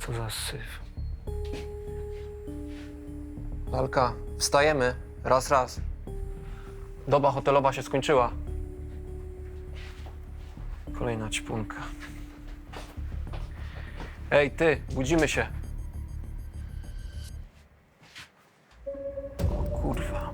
Co za syf. Lalka, wstajemy. Raz. Doba hotelowa się skończyła. Kolejna ćpunka. Ej, ty, budzimy się. O kurwa.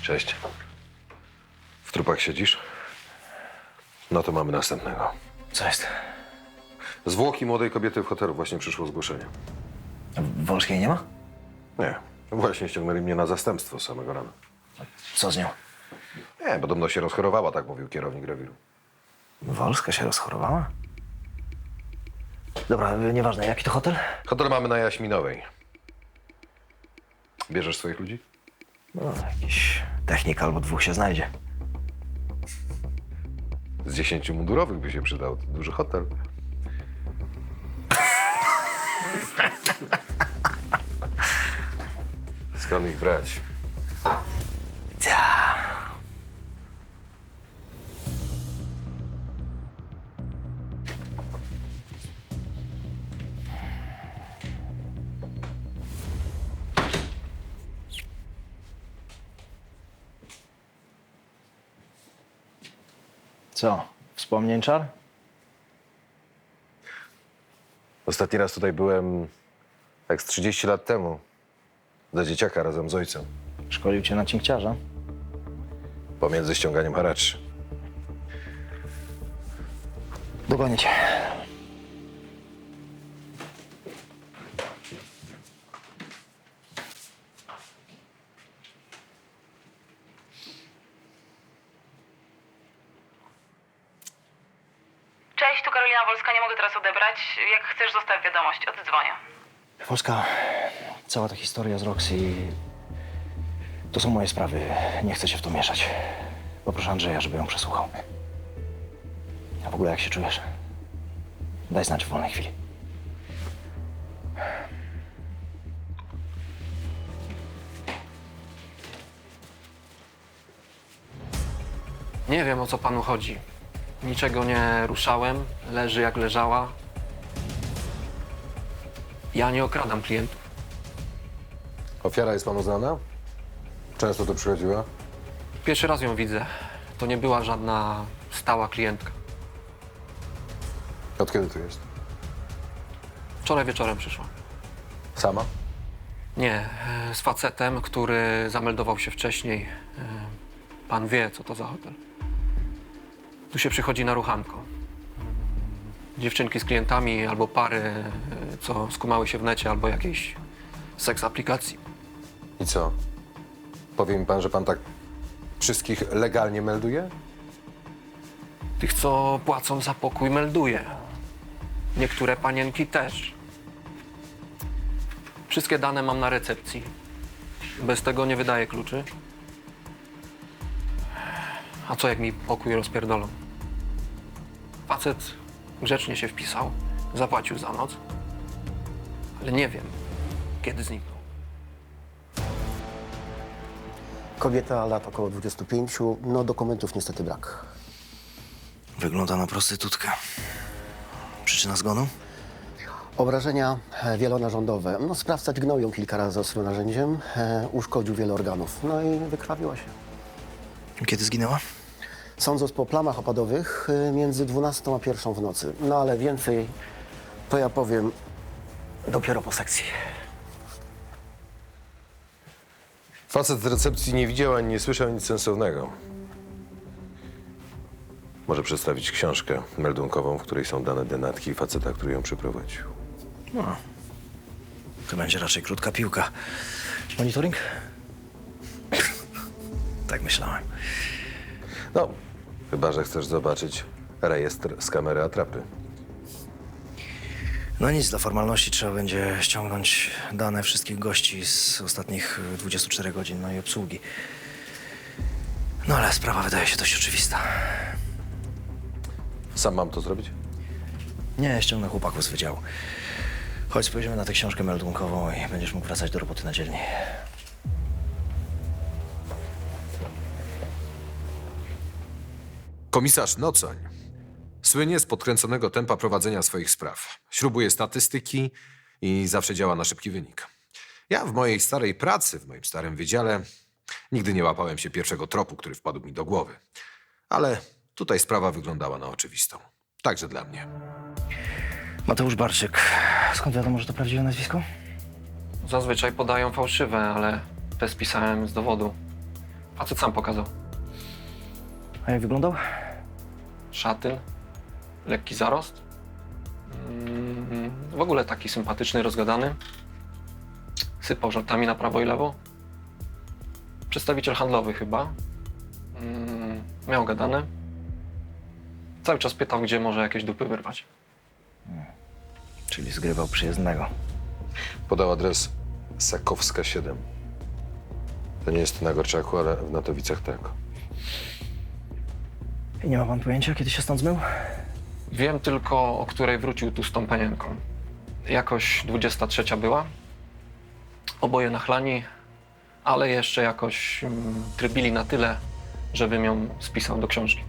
Cześć. W trupach siedzisz? No to mamy następnego. Co jest? Zwłoki młodej kobiety w hotelu. Właśnie przyszło zgłoszenie. Wolskiej nie ma? Nie. Właśnie ściągnęli mnie na zastępstwo z samego rana. Co z nią? Nie, podobno się rozchorowała, tak mówił kierownik rewiru. Wolska się rozchorowała? Dobra, nieważne. Jaki to hotel? Hotel mamy na Jaśminowej. Bierzesz swoich ludzi? No, jakiś technik albo dwóch się znajdzie. Z 10 mundurowych by się przydał. To duży hotel. Skąd ich brać? Co? Wspomnień czar? Ostatni raz tutaj byłem tak z 30 lat temu. Za dzieciaka razem z ojcem. Szkolił cię na cinkciarza? Pomiędzy ściąganiem haraczy. Dogonię cię. Cześć, tu Karolina Wolska, nie mogę teraz odebrać. Jak chcesz, zostaw wiadomość, oddzwonię. Wolska, cała ta historia z Roxy to są moje sprawy. Nie chcę się w to mieszać. Poproszę Andrzeja, żeby ją przesłuchał. A w ogóle jak się czujesz? Daj znać w wolnej chwili. Nie wiem, o co panu chodzi. Niczego nie ruszałem. Leży jak leżała. Ja nie okradam klientów. Ofiara jest panu znana? Często tu przychodziła? Pierwszy raz ją widzę. To nie była żadna stała klientka. Od kiedy tu jest? Wczoraj wieczorem przyszła. Sama? Nie, z facetem, który zameldował się wcześniej. Pan wie, co to za hotel. Tu się przychodzi na ruchanko. Dziewczynki z klientami albo pary, co skumały się w necie, albo jakiejś seks aplikacji. I co? Powie mi pan, że pan tak wszystkich legalnie melduje? Tych, co płacą za pokój, melduje. Niektóre panienki też. Wszystkie dane mam na recepcji. Bez tego nie wydaję kluczy. A co jak mi pokój rozpierdolą? Facet grzecznie się wpisał, zapłacił za noc, ale nie wiem, kiedy zniknął. Kobieta, lat około 25, no dokumentów niestety brak. Wygląda na prostytutkę. Przyczyna zgonu? Obrażenia wielonarządowe. No, sprawca dźgnął ją kilka razy ostrym narzędziem, uszkodził wiele organów, no i wykrwawiła się. Kiedy zginęła? Sądząc po plamach opadowych, między 12 a 1 w nocy. No ale więcej to ja powiem dopiero po sekcji. Facet z recepcji nie widział ani nie słyszał nic sensownego. Może przedstawić książkę meldunkową, w której są dane denatki faceta, który ją przeprowadził. To będzie raczej krótka piłka. Monitoring? Tak myślałem. No, chyba że chcesz zobaczyć rejestr z kamery atrapy. No nic, dla formalności trzeba będzie ściągnąć dane wszystkich gości z ostatnich 24 godzin, no i obsługi. No ale sprawa wydaje się dość oczywista. Sam mam to zrobić? Nie, ściągnę chłopaków z wydziału. Chodź, spojrzymy na tę książkę meldunkową i będziesz mógł wracać do roboty na dzielni. Komisarz Nocoń słynie z podkręconego tempa prowadzenia swoich spraw. Śrubuje statystyki i zawsze działa na szybki wynik. Ja w mojej starej pracy, w moim starym wydziale, nigdy nie łapałem się pierwszego tropu, który wpadł mi do głowy. Ale tutaj sprawa wyglądała na oczywistą. Także dla mnie. Mateusz Barczyk. Skąd wiadomo, że to prawdziwe nazwisko? Zazwyczaj podają fałszywe, ale te spisałem z dowodu. Facet sam pokazał. A jak wyglądał? Szatyl, lekki zarost. W ogóle taki sympatyczny, rozgadany. Sypał żartami na prawo i lewo. Przedstawiciel handlowy chyba. Miał gadane. Cały czas pytał, gdzie może jakieś dupy wyrwać. Czyli zgrywał przyjezdnego. Podał adres Sakowska 7. To nie jest na Gorczaku, ale w Natowicach tak. I nie ma pan pojęcia, kiedy się stąd zmył? Wiem tylko, o której wrócił tu z tą panienką. Jakoś 23 była. Oboje nachlani, ale jeszcze jakoś trybili na tyle, żebym ją spisał do książki.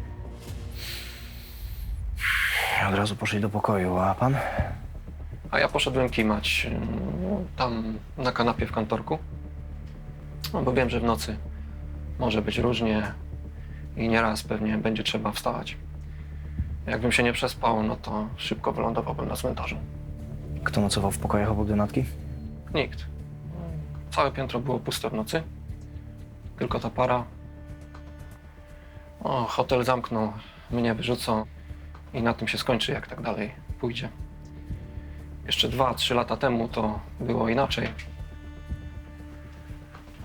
Od razu poszli do pokoju, a pan? A ja poszedłem kimać tam na kanapie w kantorku. No bo wiem, że w nocy może być różnie i nieraz pewnie będzie trzeba wstawać. Jakbym się nie przespał, no to szybko wylądowałbym na cmentarzu. Kto nocował w pokojach obok denatki? Nikt. Całe piętro było puste w nocy. Tylko ta para. O, hotel zamknął, mnie wyrzucą i na tym się skończy, jak tak dalej pójdzie. Jeszcze 2-3 lata temu to było inaczej.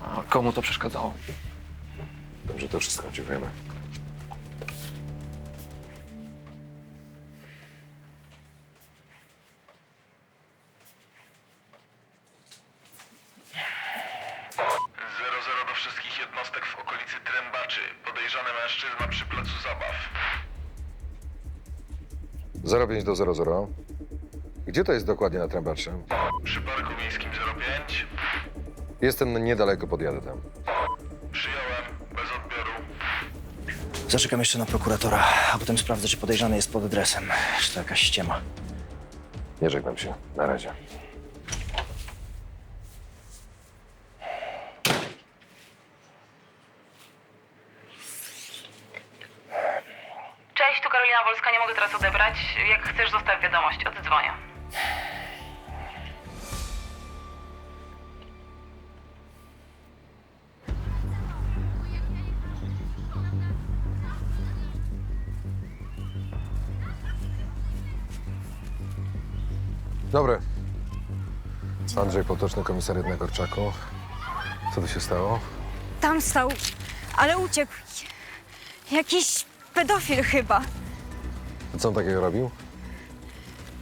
A komu to przeszkadzało? Dobrze, to wszystko. Dziękujemy. Do wszystkich jednostek w okolicy Trębaczy. Podejrzany mężczyzna przy placu zabaw. 05 do 00. Gdzie to jest dokładnie na Trębaczy? Przy parku miejskim 05. Jestem niedaleko, podjadę tam. Przyjąłem, bez odbioru. Zaczekam jeszcze na prokuratora, a potem sprawdzę, czy podejrzany jest pod adresem. Czy to jakaś ściema. Nie żegnam się. Na razie. Cześć, tu Karolina Wolska, nie mogę teraz odebrać. Jak chcesz, zostaw wiadomość, oddzwonię. Dobry. Andrzej Potoczny, komisariat na Gorczaku. Co tu się stało? Tam stał, ale uciekł. Jakiś pedofil chyba. Co on takiego robił?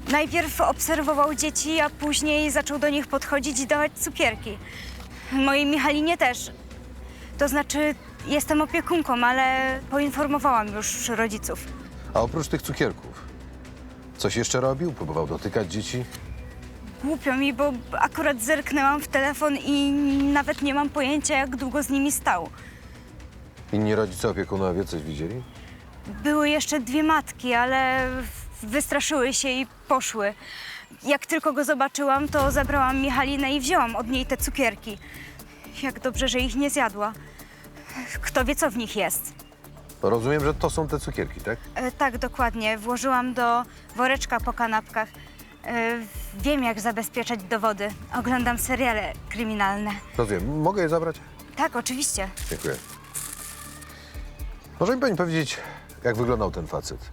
Najpierw obserwował dzieci, a później zaczął do nich podchodzić i dawać cukierki. Mojej Michalinie też. To znaczy, jestem opiekunką, ale poinformowałam już rodziców. A oprócz tych cukierków, coś jeszcze robił? Próbował dotykać dzieci? Głupio mi, bo akurat zerknęłam w telefon i nawet nie mam pojęcia, jak długo z nimi stał. Inni rodzice, opiekunowie coś widzieli? Były jeszcze 2 matki, ale wystraszyły się i poszły. Jak tylko go zobaczyłam, to zabrałam Michalinę i wzięłam od niej te cukierki. Jak dobrze, że ich nie zjadła. Kto wie, co w nich jest. Rozumiem, że to są te cukierki, tak? Tak, dokładnie. Włożyłam do woreczka po kanapkach. Wiem, jak zabezpieczać dowody. Oglądam seriale kryminalne. Rozumiem. Mogę je zabrać? Tak, oczywiście. Dziękuję. Może mi pani powiedzieć, jak wyglądał ten facet?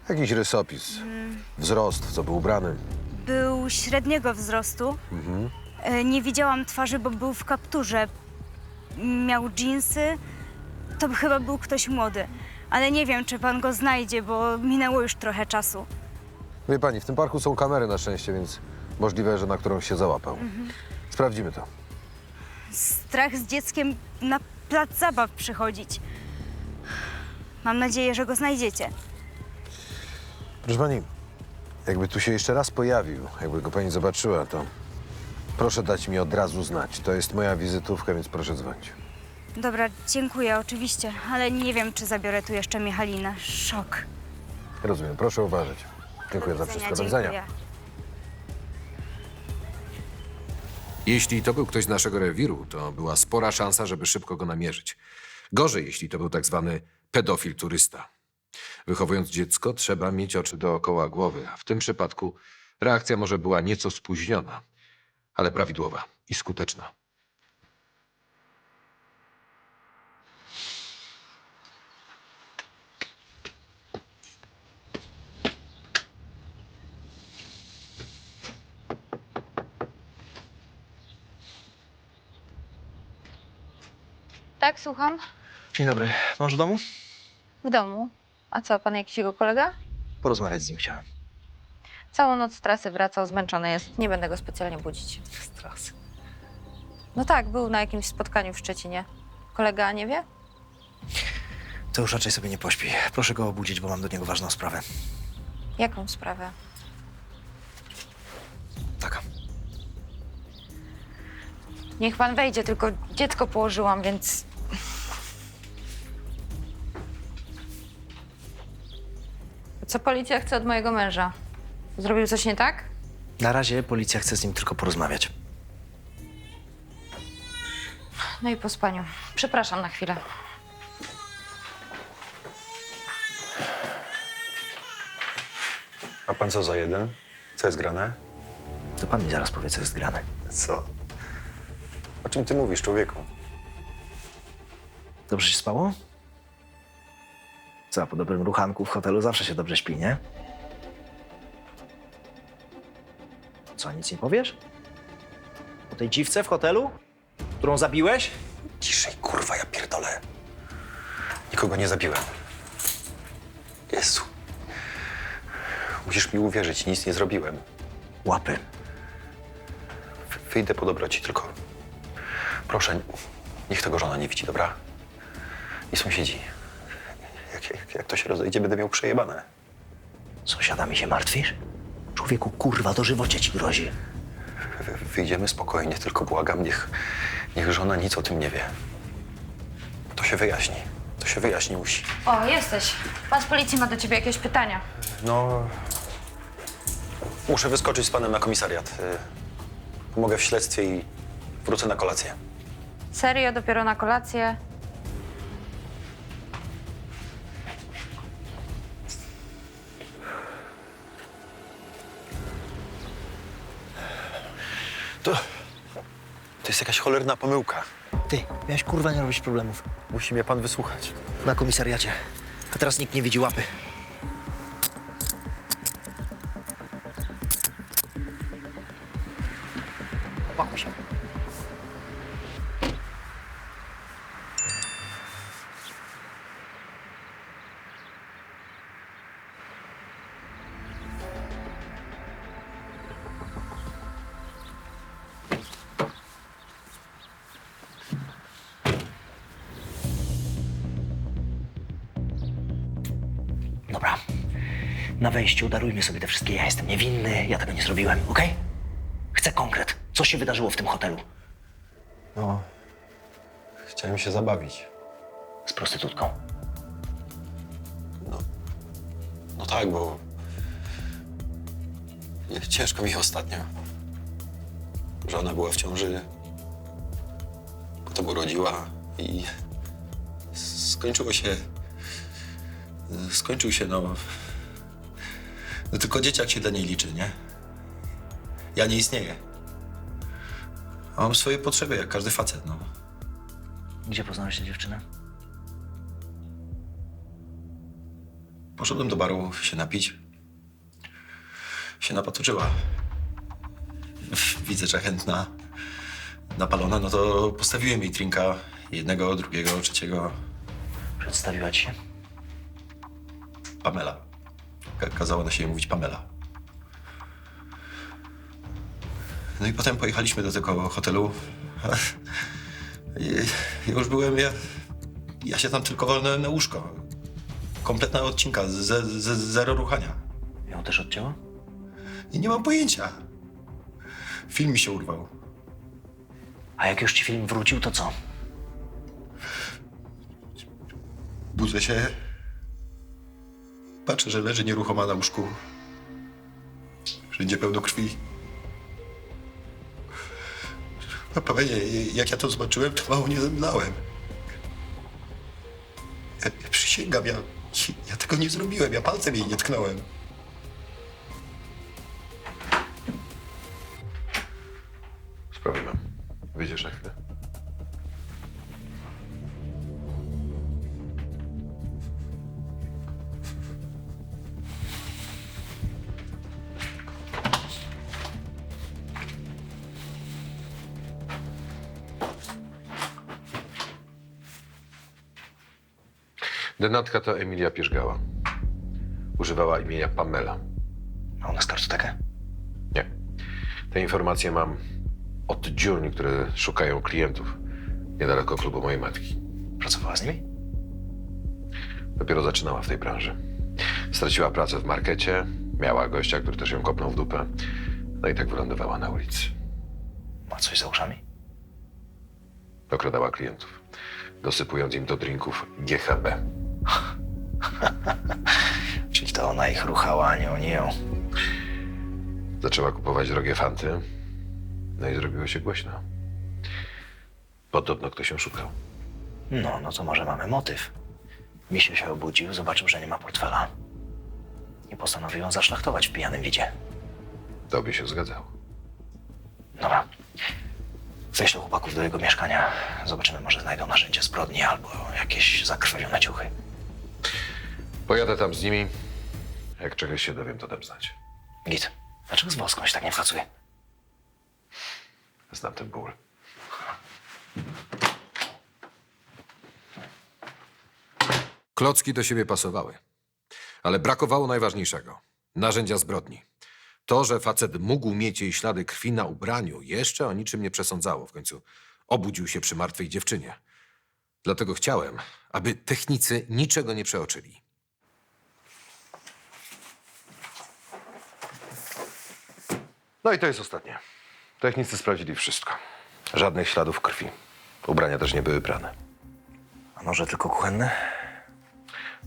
Jakiś rysopis, wzrost, co był ubrany. Był średniego wzrostu. Nie widziałam twarzy, bo był w kapturze. Miał dżinsy. To chyba był ktoś młody. Ale nie wiem, czy pan go znajdzie, bo minęło już trochę czasu. Wie pani, w tym parku są kamery na szczęście, więc możliwe, że na którąś się załapał. Sprawdzimy to. Strach z dzieckiem na plac zabaw przychodzić. Mam nadzieję, że go znajdziecie. Proszę pani, jakby tu się jeszcze raz pojawił, jakby go pani zobaczyła, to proszę dać mi od razu znać. To jest moja wizytówka, więc proszę dzwonić. Dobra, dziękuję, oczywiście, ale nie wiem, czy zabiorę tu jeszcze Michalinę. Szok. Rozumiem, proszę uważać. Dziękuję za wszystko. Do widzenia. Dziękuję. Jeśli to był ktoś z naszego rewiru, to była spora szansa, żeby szybko go namierzyć. Gorzej, jeśli to był tak zwany pedofil turysta. Wychowując dziecko, trzeba mieć oczy dookoła głowy, a w tym przypadku reakcja może była nieco spóźniona, ale prawidłowa i skuteczna. Tak, słucham. Dzień dobry. Mąż w domu? W domu. A co, pan jakiś jego kolega? Porozmawiać z nim chciałem. Całą noc z trasy wracał, zmęczony jest. Nie będę go specjalnie budzić. Z trasy. No tak, był na jakimś spotkaniu w Szczecinie. Kolega nie wie? To już raczej sobie nie pośpi. Proszę go obudzić, bo mam do niego ważną sprawę. Jaką sprawę? Taka. Niech pan wejdzie, tylko dziecko położyłam, więc... Co policja chce od mojego męża? Zrobił coś nie tak? Na razie policja chce z nim tylko porozmawiać. No i po spaniu. Przepraszam na chwilę. A pan co za jeden? Co jest grane? To pan mi zaraz powie, co jest grane. Co? O czym ty mówisz, człowieku? Dobrze się spało? Co, po dobrym ruchanku w hotelu zawsze się dobrze śpi, nie? Co, nic nie powiesz? O tej dziwce w hotelu? Którą zabiłeś? Ciszej, kurwa, ja pierdolę. Nikogo nie zabiłem. Jezu. Musisz mi uwierzyć, nic nie zrobiłem. Łapy. Wyjdę po dobroci, tylko proszę, niech tego żona nie widzi, dobra? I sąsiedzi. Jak to się rozejdzie, będę miał przejebane. Sąsiadami się martwisz? Człowieku, kurwa, dożywocie ci grozi. Wyjdziemy spokojnie, tylko błagam, niech żona nic o tym nie wie. To się wyjaśni. To się wyjaśni musi. O, jesteś. Pan z policji ma do ciebie jakieś pytania. No... Muszę wyskoczyć z panem na komisariat. Pomogę w śledztwie i wrócę na kolację. Serio, dopiero na kolację? To jest jakaś cholerna pomyłka. Ty, miałeś kurwa nie robić problemów. Musi mnie pan wysłuchać. Na komisariacie. A teraz nikt nie widzi łapy. Opakuj się. Dobra. Na wejściu darujmy sobie te wszystkie. Ja jestem niewinny, ja tego nie zrobiłem, okej? Chcę konkret. Co się wydarzyło w tym hotelu? No... Chciałem się zabawić. Z prostytutką. No tak, bo... Ciężko mi ostatnio. Żona była w ciąży. Potem urodziła i... Skończył się, no... No tylko dzieciak się dla niej liczy, nie? Ja nie istnieję. A mam swoje potrzeby, jak każdy facet, no. Gdzie poznałeś tę dziewczynę? Poszedłem do baru się napić. Się napatoczyła. Widzę, że chętna, napalona, no to postawiłem jej drinka. Jednego, drugiego, trzeciego. Przedstawiła ci się? Pamela. Kazała na siebie mówić Pamela. No i potem pojechaliśmy do tego hotelu. Ja już byłem, ja się tam tylko walnąłem na łóżko. Kompletna odcinka, zero ruchania. Ją też odcięła? I nie mam pojęcia. Film mi się urwał. A jak już ci film wrócił, to co? Budzę się. Patrzę, że leży nieruchoma na łóżku. Wszędzie pełno krwi. A pamiętam, jak ja to zobaczyłem, to mało nie zemdlałem. Ja przysięgam, ja tego nie zrobiłem, ja palcem jej nie tknąłem. Sprawy mam. Wyjdziesz na chwilę. Denatka to Emilia Pierzgała. Używała imienia Pamela. A ona z kartotekę? Nie. Te informacje mam od dziurni, które szukają klientów niedaleko klubu mojej matki. Pracowała z nimi? Dopiero zaczynała w tej branży. Straciła pracę w markecie, miała gościa, który też ją kopnął w dupę. No i tak wylądowała na ulicy. Ma coś za uszami? Okradała klientów, dosypując im do drinków GHB. Czyli to ona ich ruchała, a nie oni ją. Zaczęła kupować drogie fanty, no i zrobiło się głośno. Podobno ktoś ją szukał. No to może mamy motyw. Misio się obudził, zobaczył, że nie ma portfela. I postanowił ją zaszlachtować w pijanym widzie. To by się zgadzało. Dobra. Ześlę chłopaków do jego mieszkania. Zobaczymy, może znajdą narzędzie zbrodni albo jakieś zakrwawione ciuchy. Pojadę tam z nimi. Jak czegoś się dowiem, to dam znać. Git. Dlaczego z Boską się tak nie pracuje? Znam ten ból. Klocki do siebie pasowały, ale brakowało najważniejszego – narzędzia zbrodni. To, że facet mógł mieć jej ślady krwi na ubraniu, jeszcze o niczym nie przesądzało. W końcu obudził się przy martwej dziewczynie. Dlatego chciałem, aby technicy niczego nie przeoczyli. No i to jest ostatnie. Technicy sprawdzili wszystko. Żadnych śladów krwi. Ubrania też nie były prane. A noże tylko kuchenne?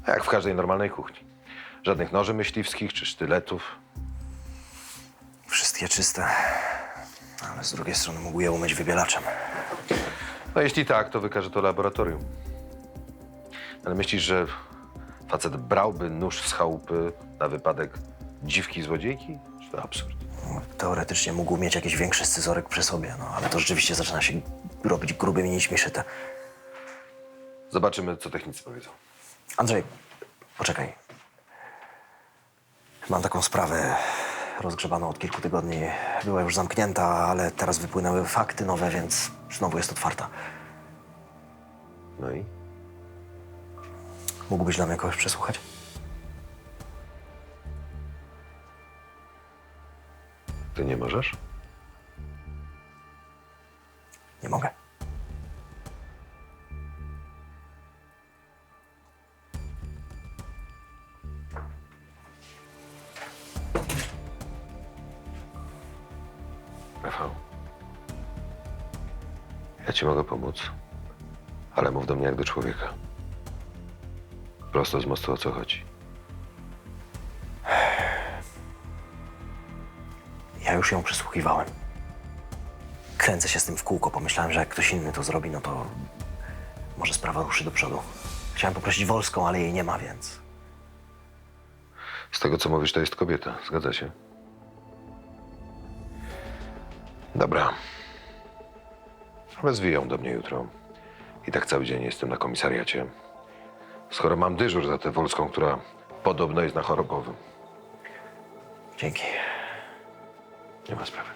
Jak w każdej normalnej kuchni. Żadnych noży myśliwskich czy sztyletów. Wszystkie czyste. Ale z drugiej strony mógł je umyć wybielaczem. No jeśli tak, to wykaże to laboratorium. Ale myślisz, że facet brałby nóż z chałupy na wypadek dziwki złodziejki? Czy to absurd? Teoretycznie mógł mieć jakiś większy scyzoryk przy sobie, no ale to rzeczywiście zaczyna się robić grubymi nićmi szyte. Zobaczymy, co technicy powiedzą. Andrzej, poczekaj. Mam taką sprawę rozgrzebaną od kilku tygodni. Była już zamknięta, ale teraz wypłynęły fakty nowe, więc znowu jest otwarta. No i? Mógłbyś dla mnie kogoś przesłuchać? Ty nie możesz? Nie mogę. Rafał, ja ci mogę pomóc, ale mów do mnie jak do człowieka. Prosto z mostu, o co chodzi. Ja już ją przesłuchiwałem. Kręcę się z tym w kółko. Pomyślałem, że jak ktoś inny to zrobi, no to może sprawa ruszy do przodu. Chciałem poprosić Wolską, ale jej nie ma, więc... Z tego, co mówisz, to jest kobieta. Zgadza się? Dobra. Wezwij ją do mnie jutro. I tak cały dzień jestem na komisariacie. Skoro mam dyżur za tę Wolską, która podobno jest na chorobowym. Dzięki. Nie ma sprawy.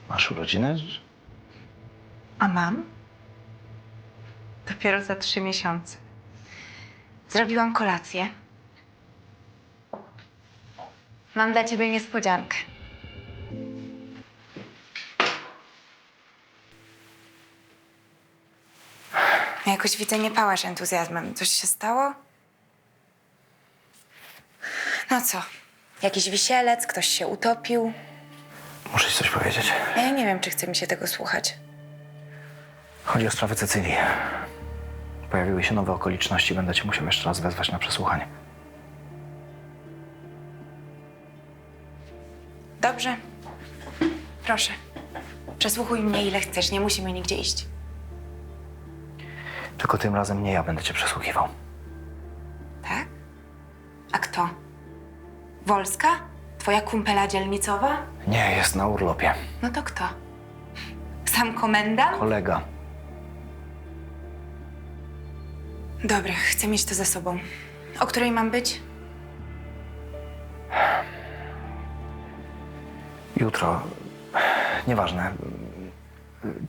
Masz urodziny? A mam? Dopiero za 3 miesiące. Zrobiłam kolację. Mam dla ciebie niespodziankę. Jakoś widzę, nie pałasz entuzjazmem. Coś się stało? No co? Jakiś wisielec, ktoś się utopił? Muszę ci coś powiedzieć. Ja nie wiem, czy chce mi się tego słuchać. Chodzi o sprawę Cecylii. Pojawiły się nowe okoliczności, będę cię musiał jeszcze raz wezwać na przesłuchanie. Dobrze. Proszę. Przesłuchuj mnie ile chcesz, nie musimy nigdzie iść. Tylko tym razem nie ja będę cię przesłuchiwał. Tak? A kto? Wolska? Twoja kumpela dzielnicowa? Nie, jest na urlopie. No to kto? Sam komendant? Kolega. Dobra, chcę mieć to za sobą. O której mam być? Jutro. Nieważne.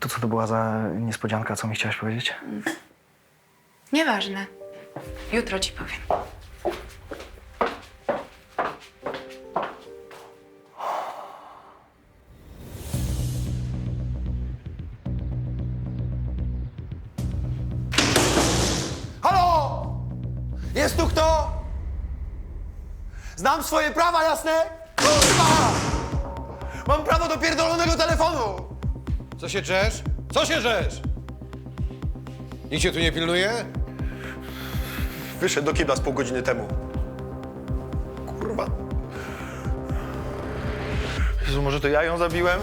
To co to była za niespodzianka, co mi chciałaś powiedzieć? Nieważne. Jutro ci powiem. Halo! Jest tu kto? Znam swoje prawa, jasne? Kurwa! Mam prawo do pierdolonego telefonu! Co się drzesz? Co się drzesz? Nikt cię tu nie pilnuje? Wyszedł do kibla z pół godziny temu. Kurwa. Jezu, może to ja ją zabiłem?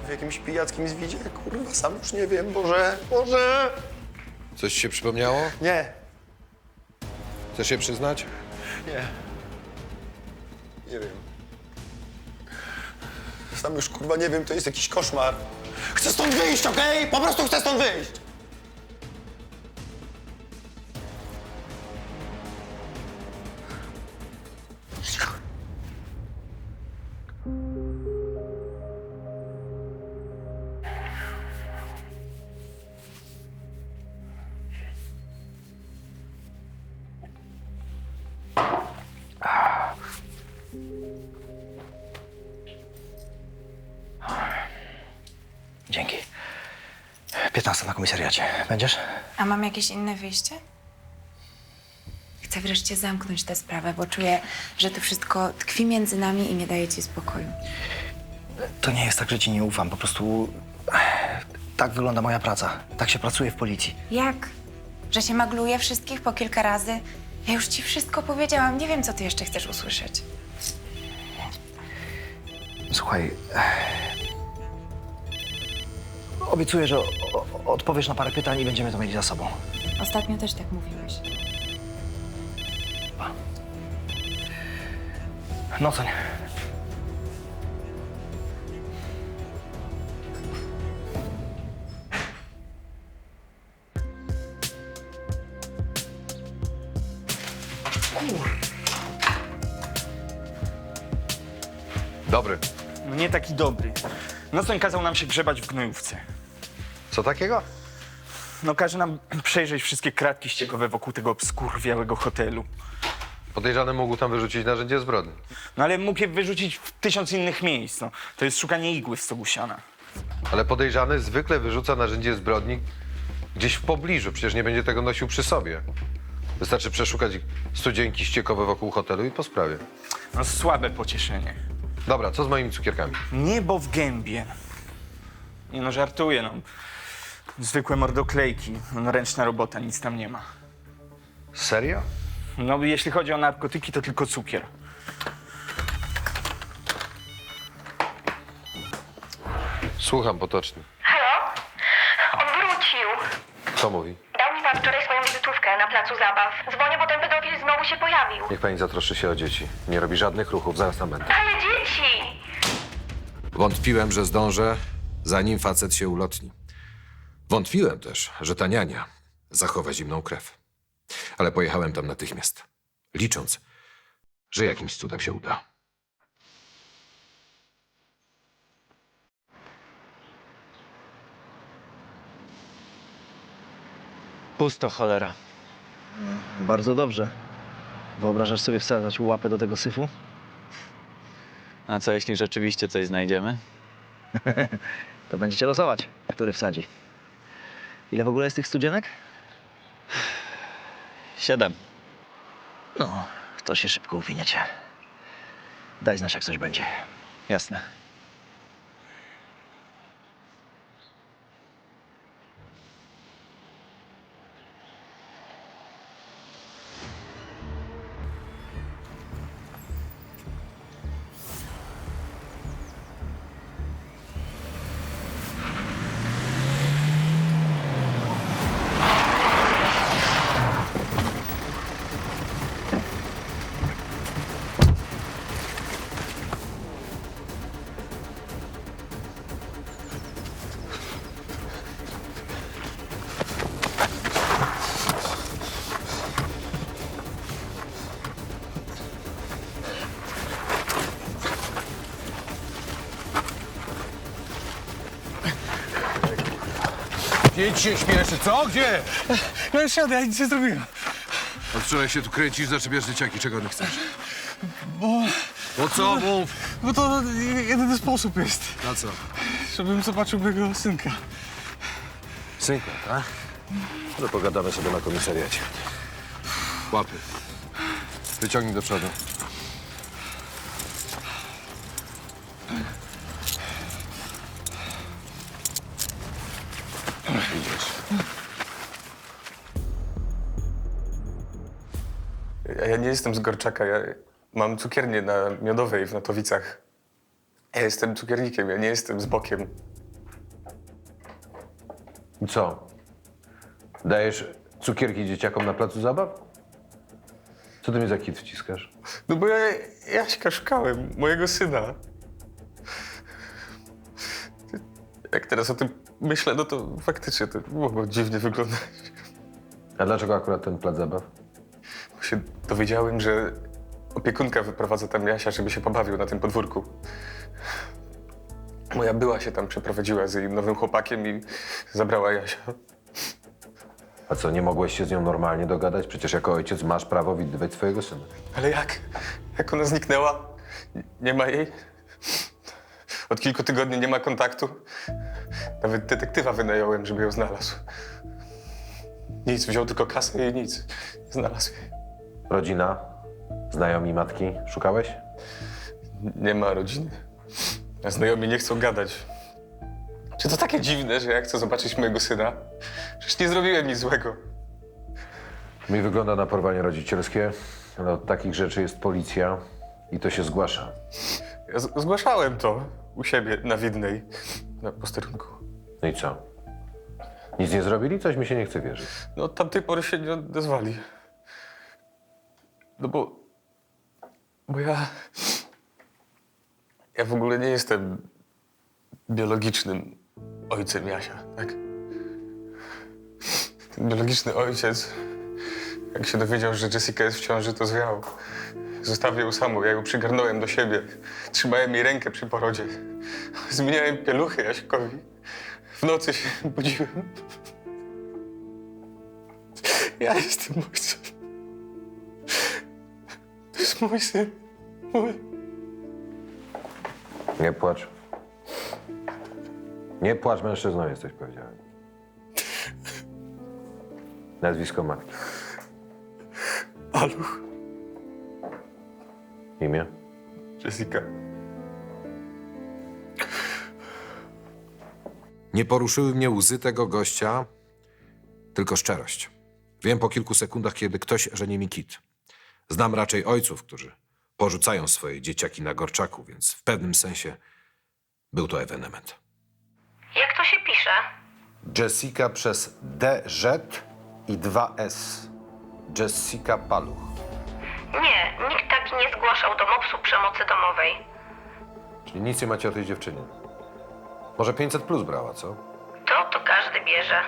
W jakimś pijackim zwidzie? Kurwa, sam już nie wiem, Boże, Boże! Coś ci się przypomniało? Nie, Chcesz się przyznać? nie. Nie wiem. Sam już, kurwa, nie wiem, to jest jakiś koszmar. Chcę stąd wyjść, okej? Po prostu chcę stąd wyjść! Dzięki. 15 na komisariacie. Będziesz? A mam jakieś inne wyjście? Chcę wreszcie zamknąć tę sprawę, bo czuję, że to wszystko tkwi między nami i nie daje ci spokoju. To nie jest tak, że ci nie ufam. Po prostu tak wygląda moja praca. Tak się pracuje w policji. Jak? Że się magluje wszystkich po kilka razy? Ja już ci wszystko powiedziałam. Nie wiem, co ty jeszcze chcesz usłyszeć. Słuchaj, obiecuję, że odpowiesz na parę pytań i będziemy to mieli za sobą. Ostatnio też tak mówiłeś. No co nie? Dobry. No nie taki dobry. Nocą kazał nam się grzebać w gnojówce. Co takiego? No każe nam przejrzeć wszystkie kratki ściekowe wokół tego obskurwiałego hotelu. Podejrzany mógł tam wyrzucić narzędzie zbrodni. No ale mógł je wyrzucić w 1000 innych miejsc. No. To jest szukanie igły w stogu siana. Ale podejrzany zwykle wyrzuca narzędzie zbrodni gdzieś w pobliżu. Przecież nie będzie tego nosił przy sobie. Wystarczy przeszukać studzienki ściekowe wokół hotelu i po sprawie. No słabe pocieszenie. Dobra, co z moimi cukierkami? Niebo w gębie. Nie no, żartuję, no. Zwykłe mordoklejki. No ręczna robota, nic tam nie ma. Serio? No jeśli chodzi o narkotyki, to tylko cukier. Słucham, Potoczny. Halo? On wrócił. Co mówi? Dał mi pan wczoraj swoją wizytówkę na placu zabaw. Dzwonię, bo ten pedofil znowu się pojawił. Niech pani zatroszczy się o dzieci. Nie robi żadnych ruchów, zaraz tam będę. Ale dzieci! Wątpiłem, że zdążę, zanim facet się ulotni. Wątpiłem też, że ta niania zachowa zimną krew. Ale pojechałem tam natychmiast, licząc, że jakimś cudem się uda. Pusto, cholera. Bardzo dobrze. Wyobrażasz sobie wsadzać łapę do tego syfu? A co jeśli rzeczywiście coś znajdziemy? To będziecie losować, który wsadzi. Ile w ogóle jest tych studzienek? 7. No, to się szybko uwiniecie. Daj znać, jak coś będzie. Jasne. Jedź się śpieszy, co? Gdzie? No już jadę, ja nic nie zrobiłem. Od wczoraj się tu kręcisz, zaczepiasz dzieciaki, czego nie chcesz? Bo... No co, mów? Bo to jedyny sposób jest, Na co? żebym zobaczył mojego synka. Synka, tak? No pogadamy sobie na komisariacie. Łapy. Wyciągnij do przodu. Ja nie jestem z Gorczaka, ja mam cukiernię na Miodowej w Natowicach. Ja jestem cukiernikiem, ja nie jestem z bokiem. I co? Dajesz cukierki dzieciakom na placu zabaw? Co ty mi za kit wciskasz? No bo ja Jaśka szukałem, mojego syna. Jak teraz o tym myślę, no to faktycznie to mogło dziwnie wyglądać. A dlaczego akurat ten plac zabaw? Bo się dowiedziałem, że opiekunka wyprowadza tam Jasia, żeby się pobawił na tym podwórku. Moja była się tam przeprowadziła z jej nowym chłopakiem i zabrała Jasia. A co, nie mogłeś się z nią normalnie dogadać? Przecież jako ojciec masz prawo widywać swojego syna. Ale jak? Jak ona zniknęła? Nie ma jej? Od kilku tygodni nie ma kontaktu. Nawet detektywa wynająłem, żeby ją znalazł. Nic, wziął tylko kasę i nic. Nie znalazł jej. Rodzina? Znajomi matki? Szukałeś? Nie ma rodziny. A znajomi nie chcą gadać. Czy to takie dziwne, że ja chcę zobaczyć mojego syna? Przecież nie zrobiłem nic złego. Mi wygląda na porwanie rodzicielskie, ale od takich rzeczy jest policja i to się zgłasza. Ja zgłaszałem to u siebie na Widnej, na posterunku. No i co? Nic nie zrobili? Coś mi się nie chce wierzyć. No od tamtej pory się nie odezwali. No bo ja w ogóle nie jestem biologicznym ojcem Jasia, tak? Ten biologiczny ojciec, jak się dowiedział, że Jessica jest w ciąży, to zwiał. Zostawił ją samą, ja ją przygarnąłem do siebie. Trzymałem jej rękę przy porodzie. Zmieniałem pieluchy Jaśkowi. W nocy się budziłem. Ja jestem ojcem. To jest mój syn. Mój. Nie płacz. Nie płacz, mężczyzną jesteś, powiedziałem. Nazwisko matki. Aluch. Imię? Jessica. Nie poruszyły mnie łzy tego gościa, tylko szczerość. Wiem po kilku sekundach, kiedy ktoś żeni mi kit. Znam raczej ojców, którzy porzucają swoje dzieciaki na Gorczaku, więc w pewnym sensie był to ewenement. Jak to się pisze? Jessica przez DZ i 2S. Jessica Paluch. Nie, nikt taki nie zgłaszał do MOPS-u przemocy domowej. Czyli nic nie macie o tej dziewczynie. Może 500 plus brała, co? To każdy bierze.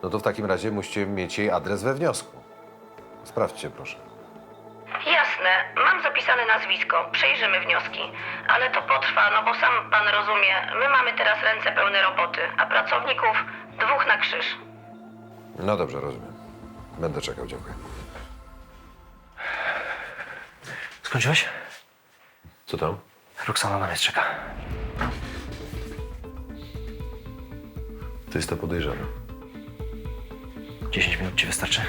No to w takim razie musicie mieć jej adres we wniosku. Sprawdźcie, proszę. Jasne, mam zapisane nazwisko, przejrzymy wnioski. Ale to potrwa, no bo sam pan rozumie, my mamy teraz ręce pełne roboty, a pracowników 2 na krzyż. No dobrze, rozumiem. Będę czekał, dziękuję. Skończyłeś? Co tam? Roxana na mnie czeka. To jest to podejrzane. 10 minut ci wystarczy?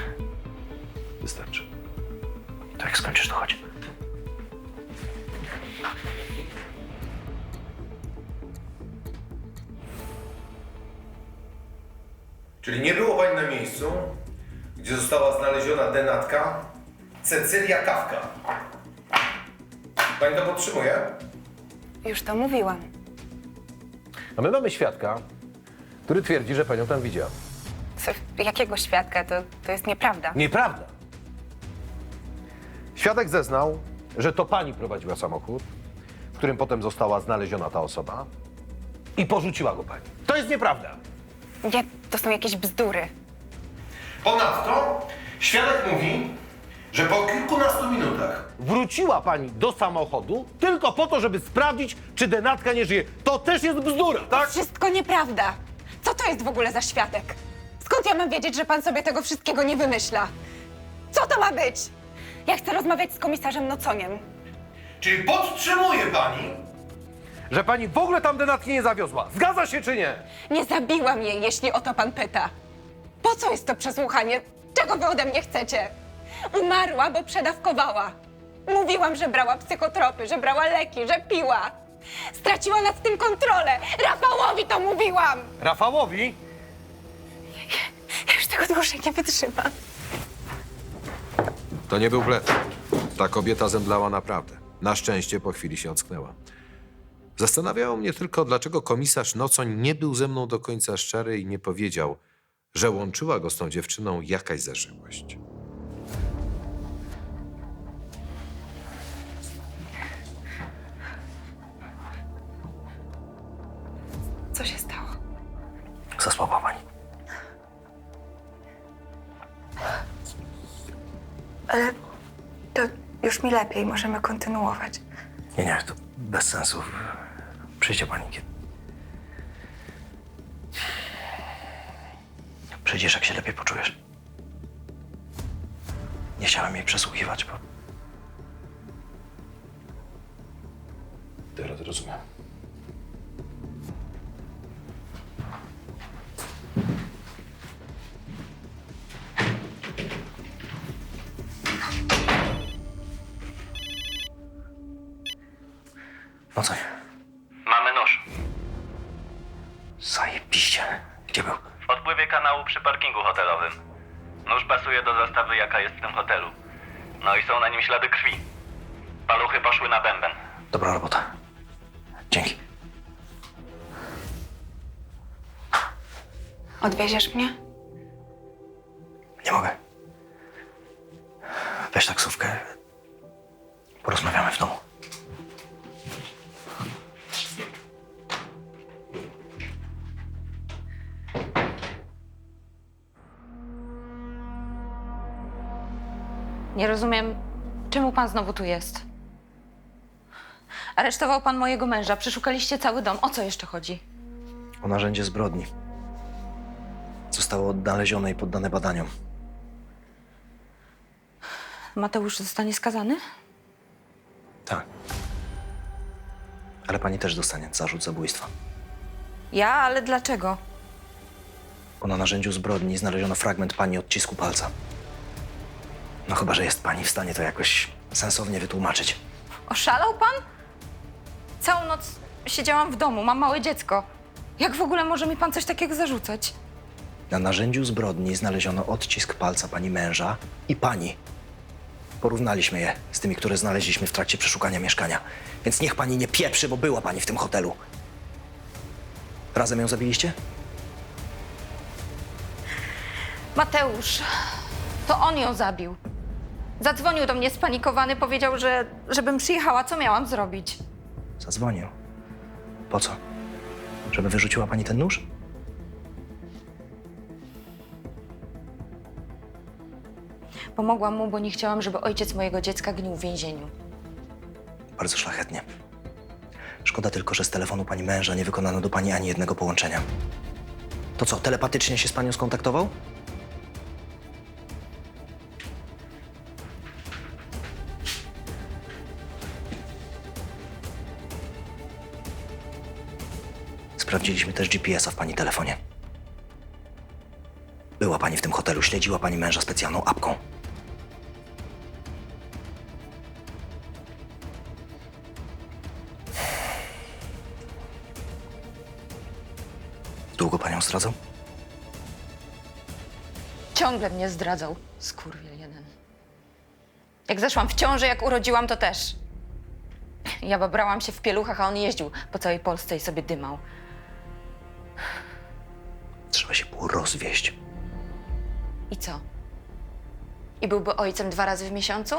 Wystarczy. To jak skończysz, to chodź. Czyli nie było pani na miejscu, gdzie została znaleziona denatka Cecylia Kawka. Pani to podtrzymuje? Już to mówiłam. A my mamy świadka, który twierdzi, że panią tam widział. Jakiego świadka? To jest nieprawda. Nieprawda. Świadek zeznał, że to pani prowadziła samochód, w którym potem została znaleziona ta osoba i porzuciła go pani. To jest nieprawda. Nie, to są jakieś bzdury. Ponadto świadek mówi, że po kilkunastu minutach Wróciła pani do samochodu tylko po to, żeby sprawdzić, czy denatka nie żyje. To też jest bzdura, tak? Wszystko nieprawda. Co to jest w ogóle za świadek? Skąd ja mam wiedzieć, że pan sobie tego wszystkiego nie wymyśla? Co to ma być? Ja chcę rozmawiać z komisarzem Noconiem. Czyli podtrzymuje pani, Że pani w ogóle tam denatki nie zawiozła. Zgadza się czy nie? Nie zabiłam jej, jeśli o to pan pyta. Po co jest to przesłuchanie? Czego wy ode mnie chcecie? Umarła, bo przedawkowała. Mówiłam, że brała psychotropy, że brała leki, że piła. Straciła nad tym kontrolę. Rafałowi to mówiłam! Rafałowi? Ja już tego dłużej nie wytrzymam. To nie był blef. Ta kobieta zemdlała naprawdę. Na szczęście po chwili się ocknęła. Zastanawiało mnie tylko, dlaczego komisarz Nocoń nie był ze mną do końca szczery i nie powiedział, że łączyła go z tą dziewczyną jakaś zażyłość. Co się stało? Zasłabła pani. Ale to już mi lepiej, możemy kontynuować. Nie, to bez sensu. Przyjdzie pani kiedy. Przyjdziesz, jak się lepiej poczujesz. Nie chciałem jej przesłuchiwać, bo... Teraz rozumiem. No co? Mamy nóż. Zajebiście. Gdzie był? W odpływie kanału przy parkingu hotelowym. Nóż pasuje do zastawy, jaka jest w tym hotelu. No i są na nim ślady krwi. Paluchy poszły na bęben. Dobra robota. Dzięki. Odwieziesz mnie? Nie mogę. Weź taksówkę. Porozmawiamy w domu. Nie rozumiem, czemu pan znowu tu jest? Aresztował pan mojego męża, przeszukaliście cały dom. O co jeszcze chodzi? O narzędzie zbrodni. Zostało odnalezione i poddane badaniom. Mateusz zostanie skazany? Tak. Ale pani też dostanie zarzut zabójstwa. Ja? Ale dlaczego? Bo na narzędziu zbrodni znaleziono fragment pani odcisku palca. No chyba, że jest pani w stanie to jakoś sensownie wytłumaczyć. Oszalał pan? Całą noc siedziałam w domu, mam małe dziecko. Jak w ogóle może mi pan coś takiego zarzucać? Na narzędziu zbrodni znaleziono odcisk palca pani męża i pani. Porównaliśmy je z tymi, które znaleźliśmy w trakcie przeszukania mieszkania. Więc niech pani nie pieprzy, bo była pani w tym hotelu. Razem ją zabiliście? Mateusz, to on ją zabił. Zadzwonił do mnie spanikowany, powiedział, żebym przyjechała. Co miałam zrobić? Zadzwonił. Po co? Żeby wyrzuciła pani ten nóż? Pomogłam mu, bo nie chciałam, żeby ojciec mojego dziecka gnił w więzieniu. Bardzo szlachetnie. Szkoda tylko, że z telefonu pani męża nie wykonano do pani ani jednego połączenia. To co, telepatycznie się z panią skontaktował? Sprawdziliśmy też GPS-a w pani telefonie. Była pani w tym hotelu, śledziła pani męża specjalną apką. Długo panią zdradzał? Ciągle mnie zdradzał, skurwiel jeden. Jak zeszłam w ciążę, jak urodziłam, to też. Ja babrałam się w pieluchach, a on jeździł po całej Polsce i sobie dymał. Trzeba się było rozwieść. I co? I byłby ojcem 2 razy w miesiącu?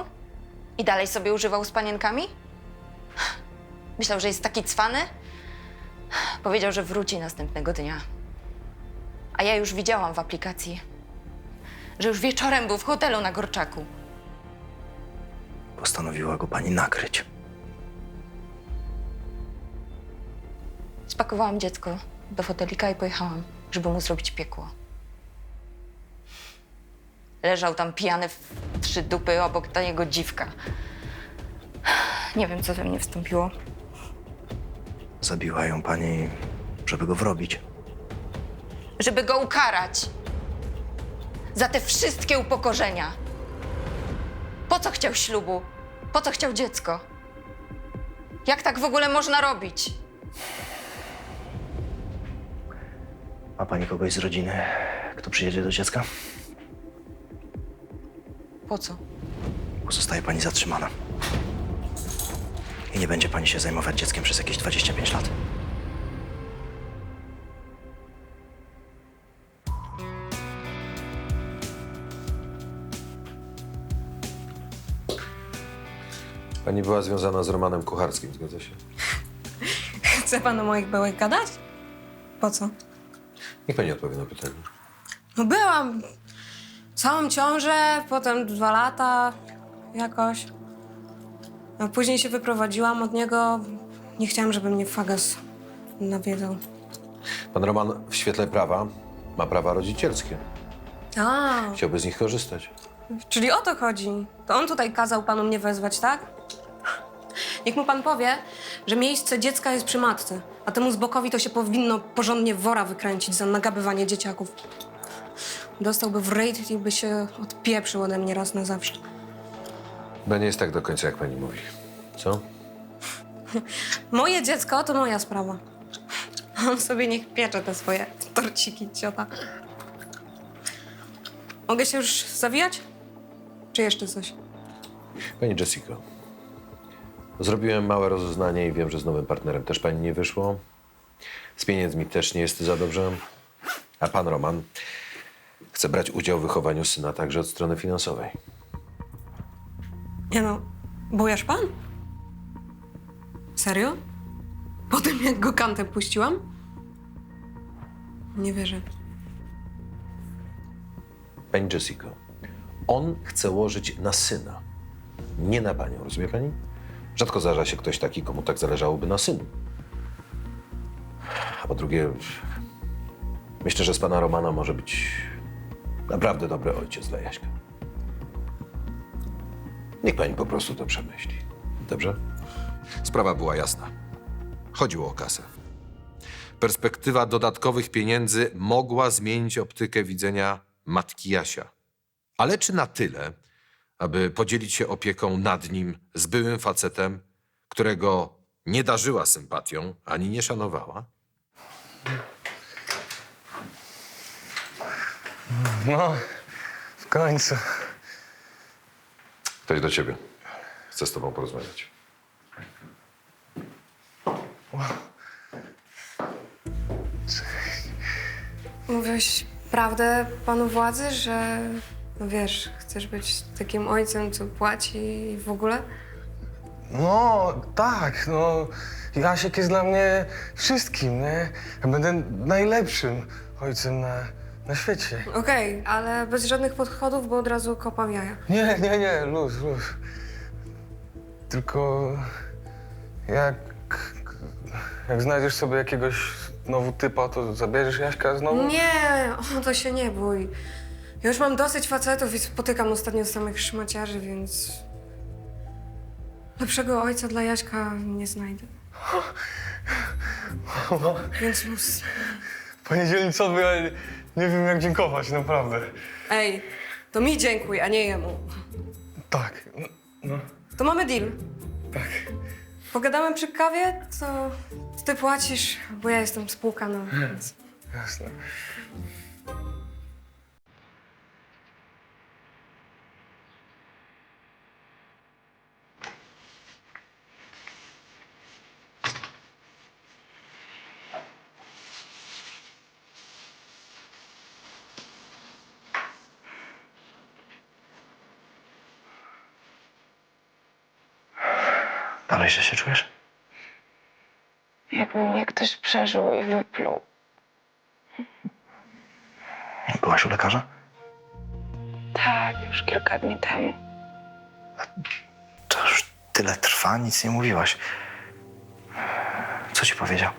I dalej sobie używał z panienkami? Myślał, że jest taki cwany? Powiedział, że wróci następnego dnia. A ja już widziałam w aplikacji, że już wieczorem był w hotelu na Gorczaku. Postanowiła go pani nakryć. Spakowałam dziecko do fotelika i pojechałam, żeby mu zrobić piekło. Leżał tam pijany w 3 dupy obok taniego dziwka. Nie wiem, co we mnie wstąpiło. Zabiła ją pani, żeby go wrobić. Żeby go ukarać za te wszystkie upokorzenia. Po co chciał ślubu? Po co chciał dziecko? Jak tak w ogóle można robić? Ma pani kogoś z rodziny, kto przyjedzie do dziecka? Po co? Bo zostaje pani zatrzymana. I nie będzie pani się zajmować dzieckiem przez jakieś 25 lat. Pani była związana z Romanem Kucharskim, zgadza się? Chce pan o moich byłych gadać? Po co? Niech pani odpowie na pytanie. No byłam całą ciążę, potem 2 lata jakoś. A później się wyprowadziłam od niego. Nie chciałam, żeby mnie fagas nawiedzał. Pan Roman w świetle prawa ma prawa rodzicielskie. A, Chciałby z nich korzystać. czyli o to chodzi. To on tutaj kazał panu mnie wezwać, tak? Niech mu pan powie, że miejsce dziecka jest przy matce, a temu zbokowi to się powinno porządnie wora wykręcić za nagabywanie dzieciaków. Dostałby w ryj i by się odpieprzył ode mnie raz na zawsze. No nie jest tak do końca, jak pani mówi. Co? Moje dziecko to moja sprawa. On sobie niech piecze te swoje torciki, ciota. Mogę się już zawijać? Czy jeszcze coś? Pani Jessica, zrobiłem małe rozeznanie i wiem, że z nowym partnerem też pani nie wyszło. Z pieniędzmi też nie jest za dobrze. A pan Roman chce brać udział w wychowaniu syna także od strony finansowej. Nie no, bujasz pan? Serio? Po tym, jak go kantem puściłam? Nie wierzę. Pani Jessica, on chce łożyć na syna, nie na panią, rozumie pani? Rzadko zdarza się ktoś taki, komu tak zależałoby na synu. A po drugie, myślę, że z pana Romana może być naprawdę dobry ojciec dla Jaśka. Niech pani po prostu to przemyśli. Dobrze? Sprawa była jasna. Chodziło o kasę. Perspektywa dodatkowych pieniędzy mogła zmienić optykę widzenia matki Jasia. Ale czy na tyle, aby podzielić się opieką nad nim z byłym facetem, którego nie darzyła sympatią ani nie szanowała? No, w końcu. Ktoś do ciebie. Chcę z tobą porozmawiać. Mówiłeś prawdę panu władzy, że no wiesz, chcesz być takim ojcem, co płaci i w ogóle? No, tak, no. Jasiek jest dla mnie wszystkim, nie? Ja będę najlepszym ojcem na świecie. Okej, ale bez żadnych podchodów, bo od razu kopam jaja. Nie, luz. Tylko jak znajdziesz sobie jakiegoś znowu typa, to zabierzesz Jaśka znowu? Nie, o to się nie bój. Ja już mam dosyć facetów i spotykam ostatnio samych szmaciarzy, więc lepszego ojca dla Jaśka nie znajdę. Więc mus. Panie dzielnicowy, ja nie wiem jak dziękować, naprawdę. Ej, to mi dziękuj, a nie jemu. Tak, no. To mamy deal. Tak. Pogadamy przy kawie, to ty płacisz, bo ja jestem spłukana, więc... Jasne. Dalej źle się czujesz? Jakby mnie ktoś przeżył i wypluł. Byłaś u lekarza? Tak, już kilka dni temu. To już tyle trwa, nic nie mówiłaś. Co ci powiedział?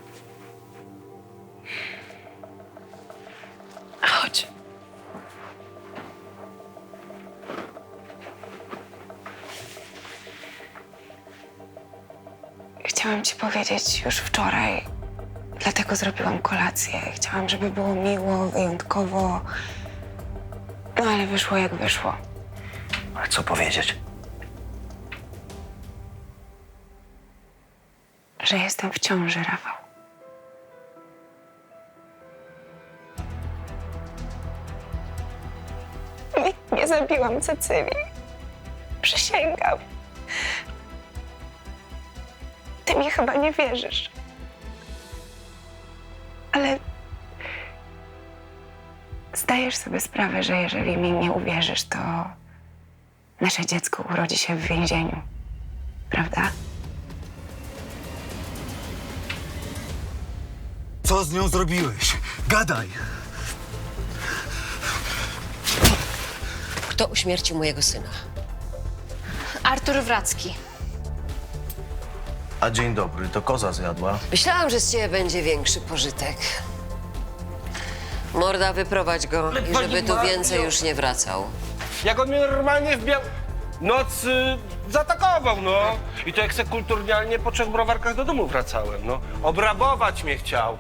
Chodź. Chciałam ci powiedzieć już wczoraj, dlatego zrobiłam kolację. Chciałam, żeby było miło, wyjątkowo, no ale wyszło jak wyszło. Ale co powiedzieć? Że jestem w ciąży, Rafał. Nie zabiłam Cecylii. Przysięgam. Ty mi chyba nie wierzysz. Ale zdajesz sobie sprawę, że jeżeli mi nie uwierzysz, to nasze dziecko urodzi się w więzieniu. Prawda? Co z nią zrobiłeś? Gadaj! Kto uśmiercił mojego syna? Artur Wracki. A dzień dobry, to koza zjadła. Myślałam, że z ciebie będzie większy pożytek. Morda, wyprowadź go i żeby tu więcej już nie wracał. Jak on mnie normalnie w noc zaatakował, no. I to jak se kulturalnie po 3 browarkach do domu wracałem, no. Obrabować mnie chciał.